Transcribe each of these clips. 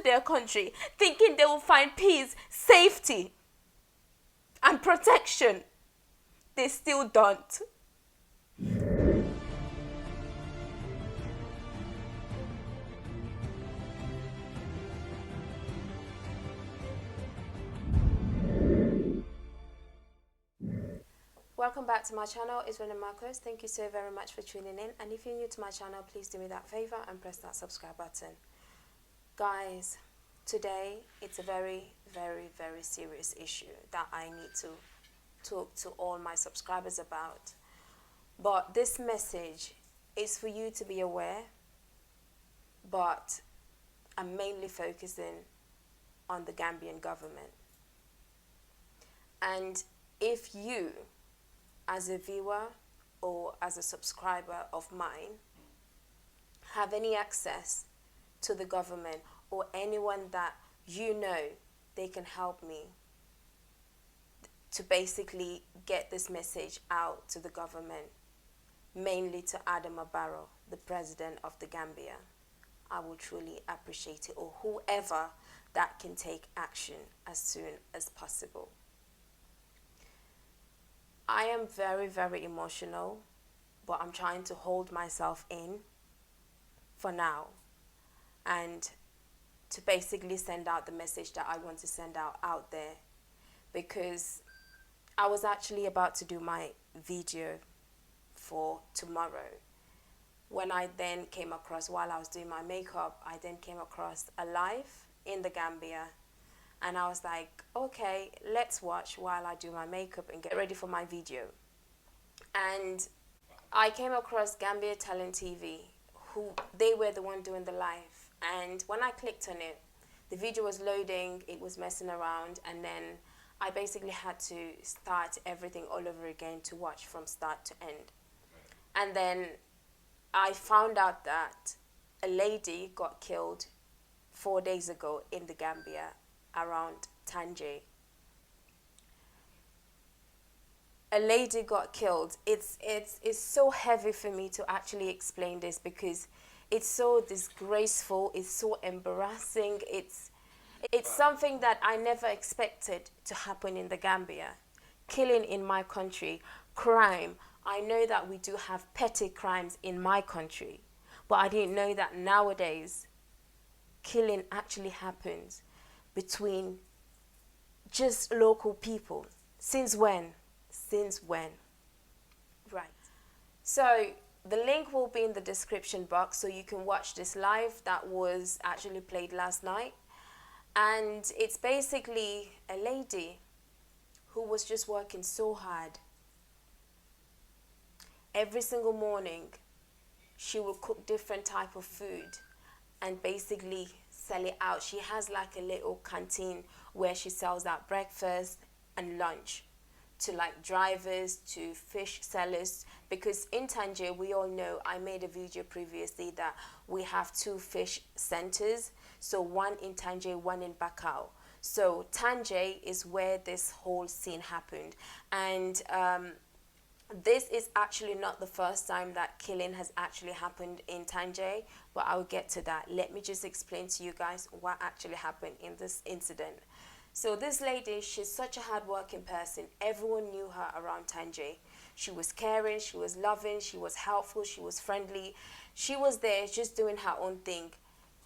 their country, thinking they will find peace, safety, and protection. They still don't. Welcome back to my channel. It's Rene Marcus. Thank you so very much for tuning in. And if you're new to my channel, please do me that favor and press that subscribe button. Guys, today it's a very, very, very serious issue that I need to talk to all my subscribers about. But this message is for you to be aware, but I'm mainly focusing on the Gambian government. And if you, as a viewer or as a subscriber of mine, have any access to the government or anyone that you know they can help me to basically get this message out to the government, mainly to Adama Barrow, the president of the Gambia, I will truly appreciate it, or whoever that can take action as soon as possible. I am very, very emotional, but I'm trying to hold myself in for now and to basically send out the message that I want to send out there, because I was actually about to do my video for tomorrow when I then came across, while I was doing my makeup, I then came across a live in the Gambia. And I was like, okay, let's watch while I do my makeup and get ready for my video. And I came across Gambia Talent TV, who they were the one doing the live. And when I clicked on it, the video was loading, it was messing around, and then I basically had to start everything all over again to watch from start to end. And then I found out that a lady got killed 4 days ago in the Gambia, around Tanji. A lady got killed. It's so heavy for me to actually explain this, because it's so disgraceful, it's so embarrassing, it's something that I never expected to happen in the Gambia. Killing in my country, crime. I know that we do have petty crimes in my country, but I didn't know that nowadays killing actually happens between just local people. Since when? Since when? Right. So the link will be in the description box so you can watch this live that was actually played last night. And it's basically a lady who was just working so hard. Every single morning, she will cook different type of food and basically sell it out. She has like a little canteen where she sells out breakfast and lunch to like drivers, to fish sellers, because in Tanji, we all know, I made a video previously that we have 2 fish centers, so one in Tanji, one in Bakau. So Tanji is where this whole scene happened, and this is actually not the first time that killing has actually happened in Tanji, but I'll get to that. Let me just explain to you guys what actually happened in this incident. So this lady, she's such a hard-working person. Everyone knew her around Tanji. She was caring, she was loving, she was helpful, she was friendly. She was there just doing her own thing,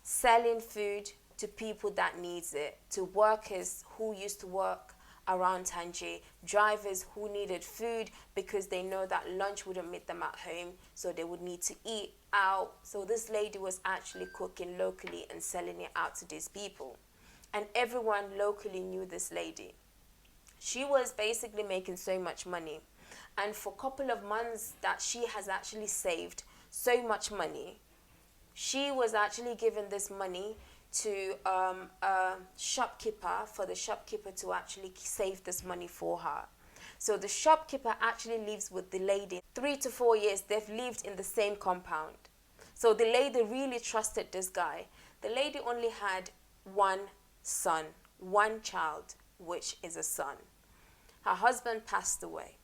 selling food to people that needs it, to workers who used to work around Tanji, drivers who needed food because they know that lunch wouldn't meet them at home, so they would need to eat out. So this lady was actually cooking locally and selling it out to these people. And everyone locally knew this lady. She was basically making so much money. And for a couple of months that she has actually saved so much money, she was actually given this money to a shopkeeper, for the shopkeeper to actually save this money for her. So the shopkeeper actually lives with the lady. 3 to 4 years, they've lived in the same compound. So the lady really trusted this guy. The lady only had one son, one child, which is a son. Her husband passed away.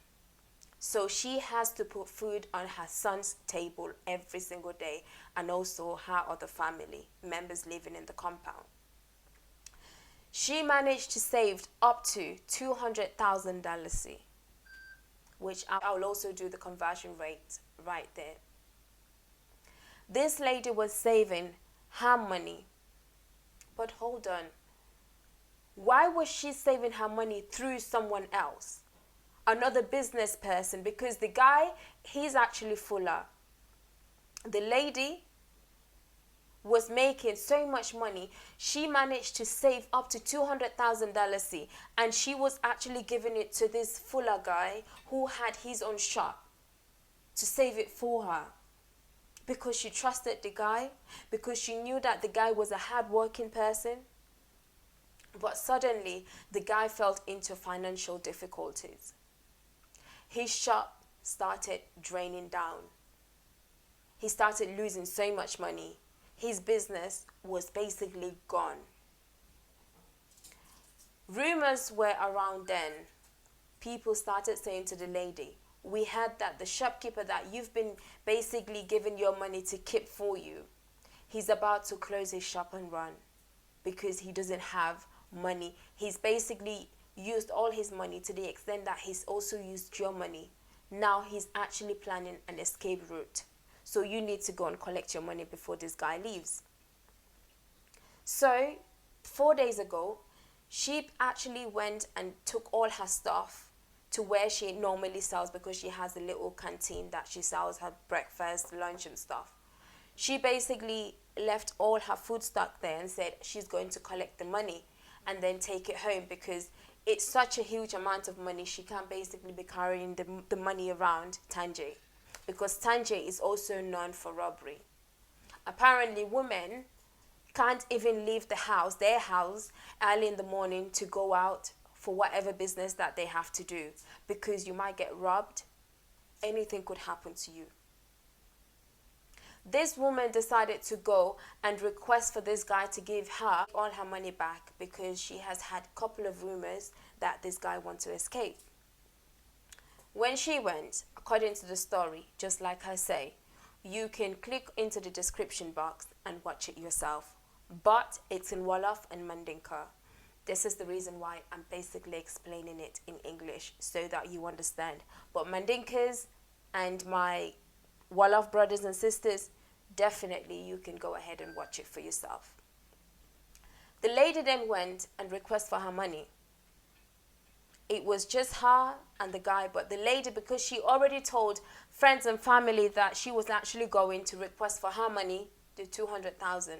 So she has to put food on her son's table every single day, and also her other family members living in the compound. She managed to save up to $200,000, which I'll also do the conversion rate right there. This lady was saving her money. But hold on. Why was she saving her money through someone else? Another business person, because the guy, he's actually fuller. The lady was making so much money, she managed to save up to $200,000, and she was actually giving it to this fuller guy who had his own shop to save it for her, because she trusted the guy, because she knew that the guy was a hard-working person. But suddenly, the guy fell into financial difficulties. His shop started draining down. He started losing so much money. His business was basically gone. Rumors were around then. People started saying to the lady, we heard that the shopkeeper that you've been basically giving your money to keep for you, he's about to close his shop and run because he doesn't have money. He's basically used all his money to the extent that he's also used your money. Now he's actually planning an escape route. So you need to go and collect your money before this guy leaves. So 4 days ago, she actually went and took all her stuff to where she normally sells, because she has a little canteen that she sells her breakfast, lunch and stuff. She basically left all her food stock there and said she's going to collect the money and then take it home, because it's such a huge amount of money. She can't basically be carrying the money around Tanji, because Tanji is also known for robbery. Apparently, women can't even leave their house, early in the morning to go out for whatever business that they have to do, because you might get robbed. Anything could happen to you. This woman decided to go and request for this guy to give her all her money back, because she has had a couple of rumors that this guy wants to escape. When she went, according to the story, just like I say, you can click into the description box and watch it yourself. But it's in Wolof and Mandinka. This is the reason why I'm basically explaining it in English so that you understand. But Mandinkas and my Wolof brothers and sisters, definitely you can go ahead and watch it for yourself. The lady then went and requested for her money. It was just her and the guy, but the lady, because she already told friends and family that she was actually going to request for her money, the 200,000.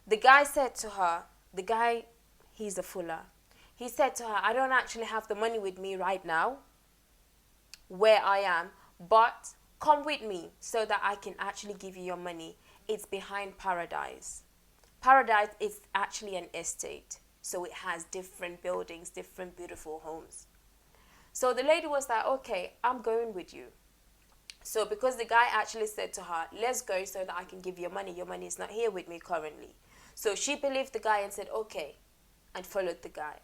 The guy said to her, the guy, he's a fuller. He said to her, I don't actually have the money with me right now, where I am, but come with me so that I can actually give you your money. It's behind Paradise. Paradise is actually an estate. So it has different buildings, different beautiful homes. So the lady was like, okay, I'm going with you. So because the guy actually said to her, let's go so that I can give you your money. Your money is not here with me currently. So she believed the guy and said, okay, and followed the guy.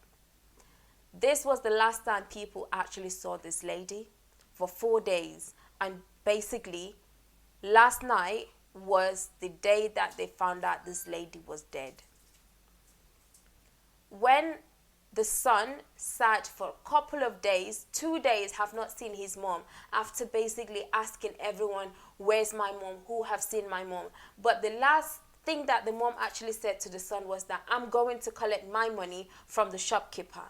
This was the last time people actually saw this lady for 4 days. And basically, last night was the day that they found out this lady was dead. When the son sat for a couple of days, 2 days, have not seen his mom, after basically asking everyone, where's my mom, who have seen my mom. But the last thing that the mom actually said to the son was that, I'm going to collect my money from the shopkeeper.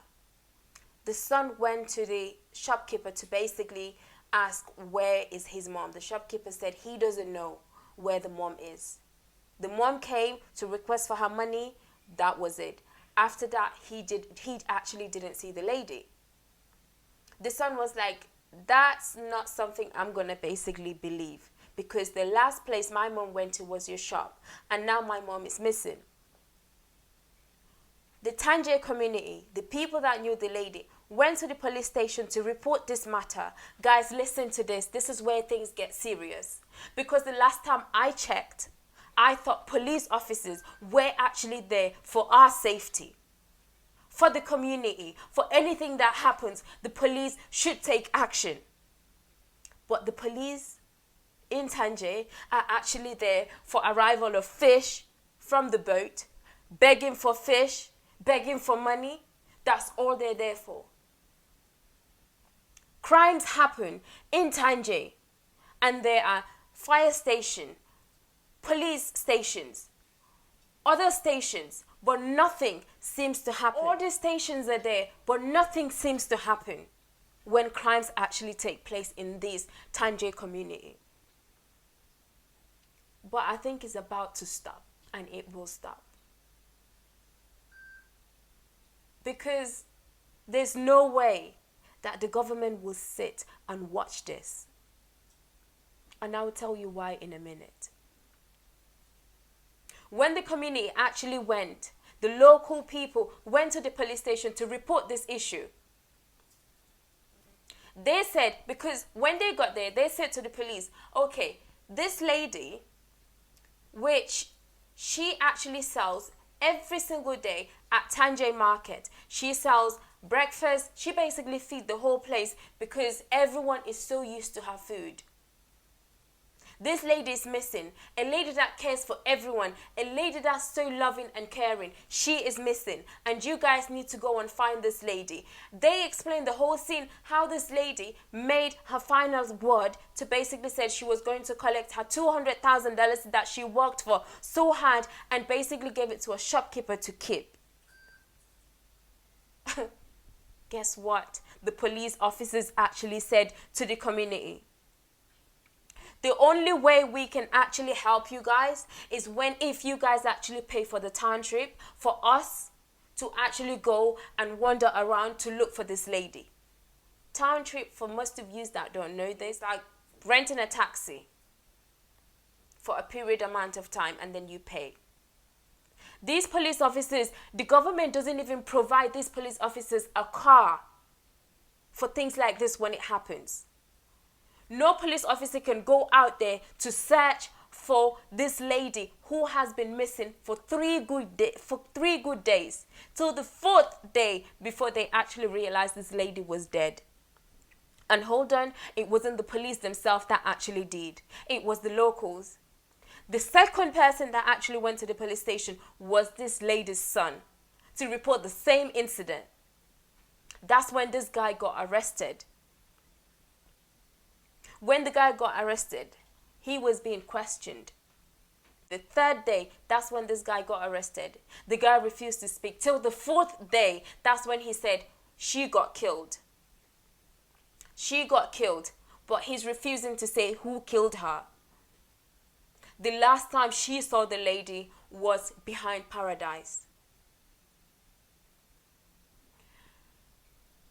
The son went to the shopkeeper to basically ask where is his mom. The shopkeeper said he doesn't know where the mom is. The mom came to request for her money. That was it. After that, he actually didn't see the lady. The son was like, that's not something I'm going to basically believe, because the last place my mom went to was your shop, and now my mom is missing. The Tanji community, the people that knew the lady, went to the police station to report this matter. Guys, listen to this. This is where things get serious. Because the last time I checked, I thought police officers were actually there for our safety, for the community, for anything that happens. The police should take action. But the police in Tanji are actually there for arrival of fish from the boat, begging for fish, begging for money. That's all they're there for. Crimes happen in Tanji, and there are fire station, police stations, other stations, but nothing seems to happen. All the stations are there, but nothing seems to happen when crimes actually take place in this Tanji community. But I think it's about to stop, and it will stop. Because there's no way that the government will sit and watch this. And I will tell you why in a minute. When the community actually went, the local people went to the police station to report this issue. They said, because when they got there, they said to the police, okay, this lady, which she actually sells every single day at Tanji Market. She sells breakfast. She basically feeds the whole place because everyone is so used to her food. This lady is missing. A lady that cares for everyone. A lady that's so loving and caring. She is missing. And you guys need to go and find this lady. They explained the whole scene, how this lady made her final word to basically say she was going to collect her $200,000 that she worked for so hard and basically gave it to a shopkeeper to keep. Guess what? The police officers actually said to the community, the only way we can actually help you guys is if you guys actually pay for the town trip for us to actually go and wander around to look for this lady. Town trip, for most of you that don't know this, like renting a taxi for a period amount of time and then you pay. These police officers, the government doesn't even provide these police officers a car for things like this when it happens. No police officer can go out there to search for this lady who has been missing for 3 good days, till the 4th day before they actually realized this lady was dead. And hold on, it wasn't the police themselves that actually did. It was the locals. The second person that actually went to the police station was this lady's son to report the same incident. That's when this guy got arrested. When the guy got arrested, he was being questioned. The 3rd day, that's when this guy got arrested. The guy refused to speak. Till the 4th day, that's when he said, she got killed. She got killed, but he's refusing to say who killed her. The last time she saw the lady was behind Paradise.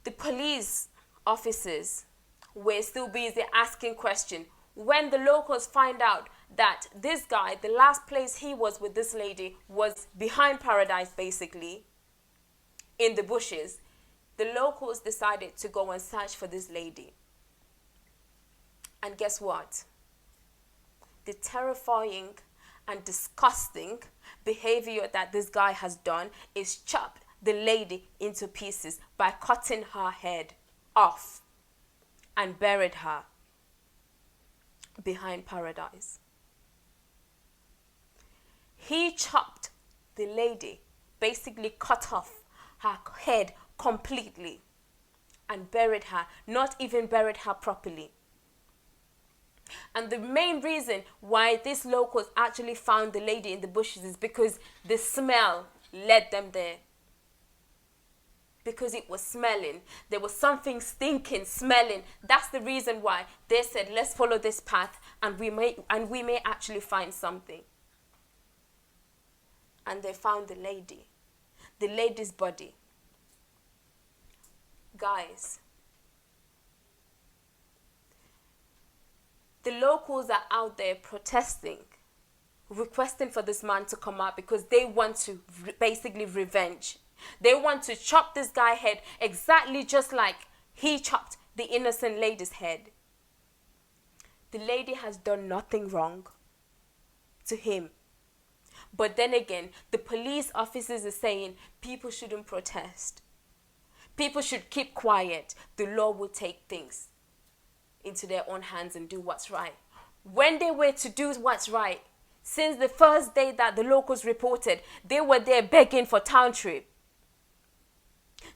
The police officers were still busy asking questions when the locals find out that this guy, the last place he was with this lady was behind Paradise, basically, in the bushes. The locals decided to go and search for this lady. And guess what? The terrifying and disgusting behavior that this guy has done is chop the lady into pieces by cutting her head off and buried her behind Paradise. He chopped the lady, basically cut off her head completely and buried her, not even buried her properly. And the main reason why these locals actually found the lady in the bushes is because the smell led them there. Because it was smelling. There was something stinking, smelling. That's the reason why they said, let's follow this path and we may actually find something. And they found the lady's body. Guys, the locals are out there protesting, requesting for this man to come out because they want to basically revenge. They want to chop this guy's head exactly just like he chopped the innocent lady's head. The lady has done nothing wrong to him. But then again, the police officers are saying people shouldn't protest. People should keep quiet. The law will take things into their own hands and do what's right. When they were to do what's right, since the first day that the locals reported, they were there begging for town trip.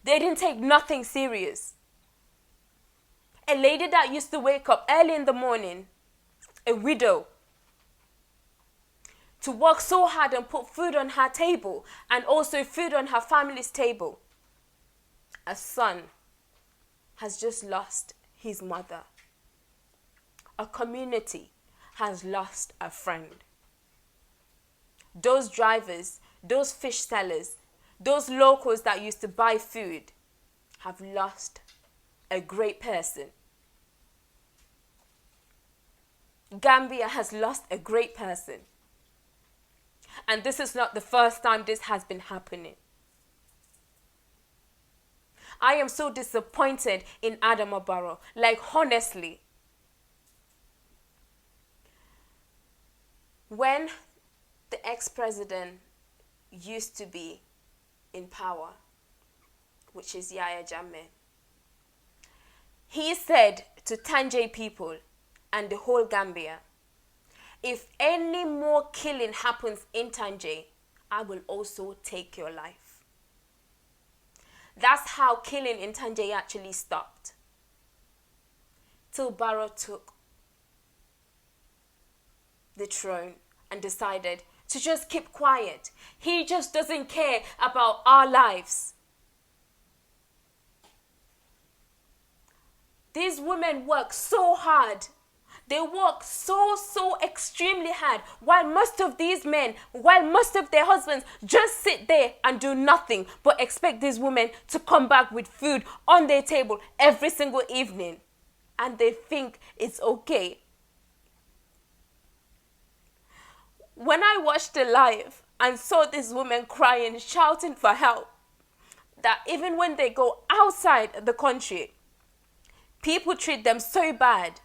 They didn't take nothing serious. A lady that used to wake up early in the morning, a widow, to work so hard and put food on her table and also food on her family's table. A son has just lost his mother. A community has lost a friend. Those drivers, those fish sellers, those locals that used to buy food have lost a great person. Gambia has lost a great person. And this is not the first time this has been happening. I am so disappointed in Adama Barrow. Like, honestly. When the ex-president used to be in power, which is Yahya Jammeh, he said to Tanji people and the whole Gambia, if any more killing happens in Tanji, I will also take your life. That's how killing in Tanji actually stopped. Till Barrow took the throne and decided to just keep quiet. He just doesn't care about our lives. These women work so hard. They work so extremely hard, while most of these men, while most of their husbands just sit there and do nothing but expect these women to come back with food on their table every single evening. And they think it's okay. When I watched the live and saw these women crying, shouting for help, that even when they go outside the country, people treat them so bad.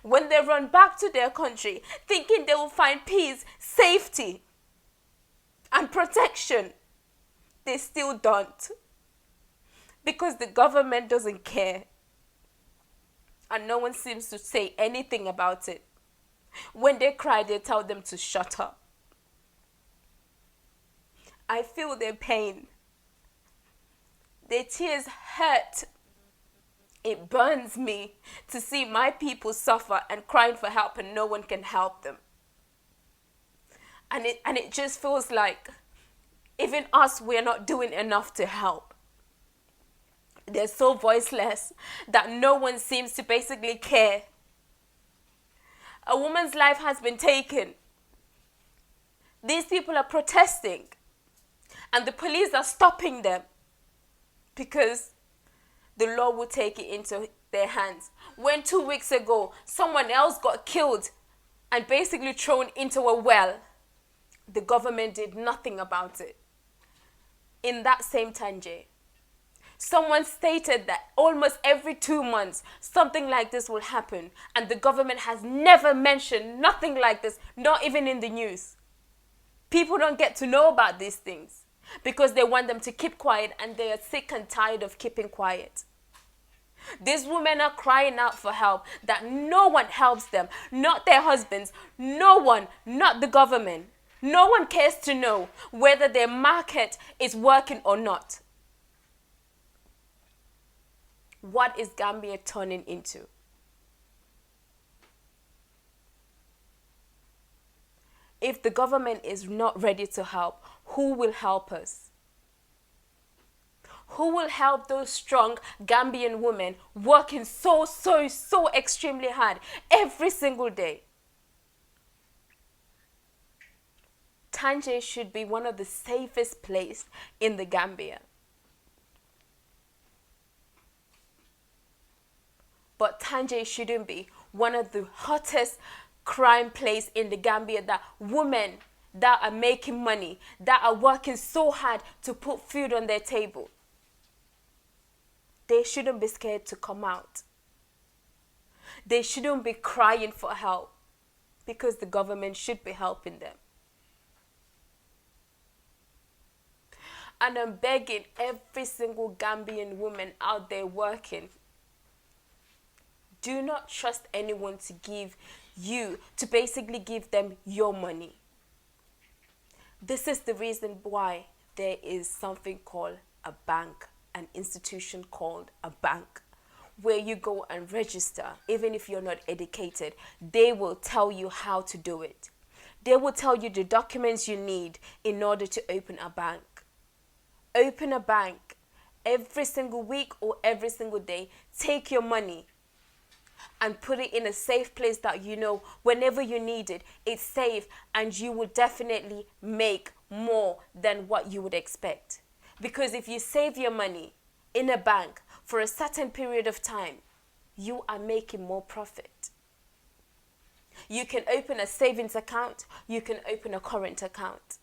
When they run back to their country, thinking they will find peace, safety, and protection, they still don't. Because the government doesn't care. And no one seems to say anything about it. When they cry, they tell them to shut up. I feel their pain. Their tears hurt. It burns me to see my people suffer and crying for help and no one can help them. And it just feels like even us, we're not doing enough to help. They're so voiceless that no one seems to basically care. A woman's life has been taken. These people are protesting and the police are stopping them because the law will take it into their hands. When 2 weeks ago, someone else got killed and basically thrown into a well, the government did nothing about it. In that same Tanji, someone stated that almost every 2 months, something like this will happen. And the government has never mentioned nothing like this, not even in the news. People don't get to know about these things because they want them to keep quiet and they are sick and tired of keeping quiet. These women are crying out for help that no one helps them, not their husbands, no one, not the government. No one cares to know whether their market is working or not. What is Gambia turning into? If the government is not ready to help, who will help us? Who will help those strong Gambian women working so extremely hard every single day? Tanji should be one of the safest places in the Gambia. But Tanji shouldn't be one of the hottest crime places in the Gambia that women that are making money, that are working so hard to put food on their table, they shouldn't be scared to come out. They shouldn't be crying for help because the government should be helping them. And I'm begging every single Gambian woman out there working, do not trust anyone to give you, to basically give them your money. This is the reason why there is something called a bank, an institution called a bank, where you go and register. Even if you're not educated, they will tell you how to do it. They will tell you the documents you need in order to open a bank. Open a bank every single week or every single day. Take your money and put it in a safe place that you know whenever you need it, it's safe, and you will definitely make more than what you would expect. Because if you save your money in a bank for a certain period of time, you are making more profit. You can open a savings account, you can open a current account.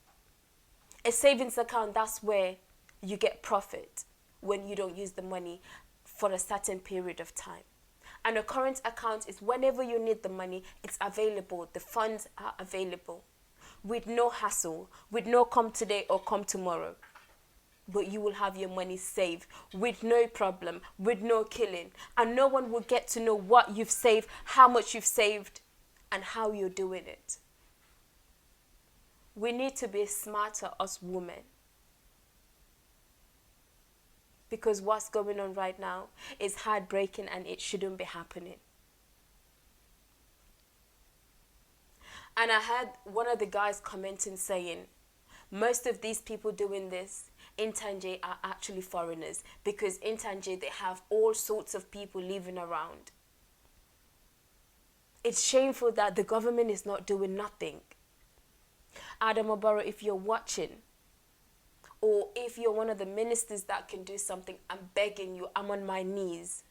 A savings account, that's where you get profit when you don't use the money for a certain period of time. And a current account is whenever you need the money, it's available. The funds are available with no hassle, with no come today or come tomorrow. But you will have your money saved with no problem, with no killing. And no one will get to know what you've saved, how much you've saved, and how you're doing it. We need to be smarter as women. Because what's going on right now is heartbreaking and it shouldn't be happening. And I had one of the guys commenting saying, most of these people doing this in Tanji are actually foreigners, because in Tanji they have all sorts of people living around. It's shameful that the government is not doing nothing. Adam Obaro, if you're watching, or if you're one of the ministers that can do something, I'm begging you, I'm on my knees.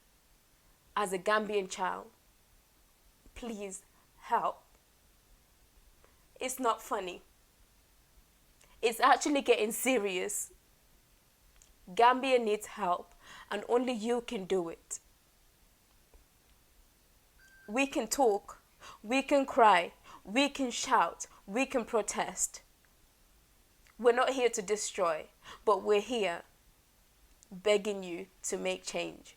As a Gambian child, please help. It's not funny. It's actually getting serious. Gambia needs help, and only you can do it. We can talk, we can cry, we can shout, we can protest. We're not here to destroy, but we're here begging you to make change.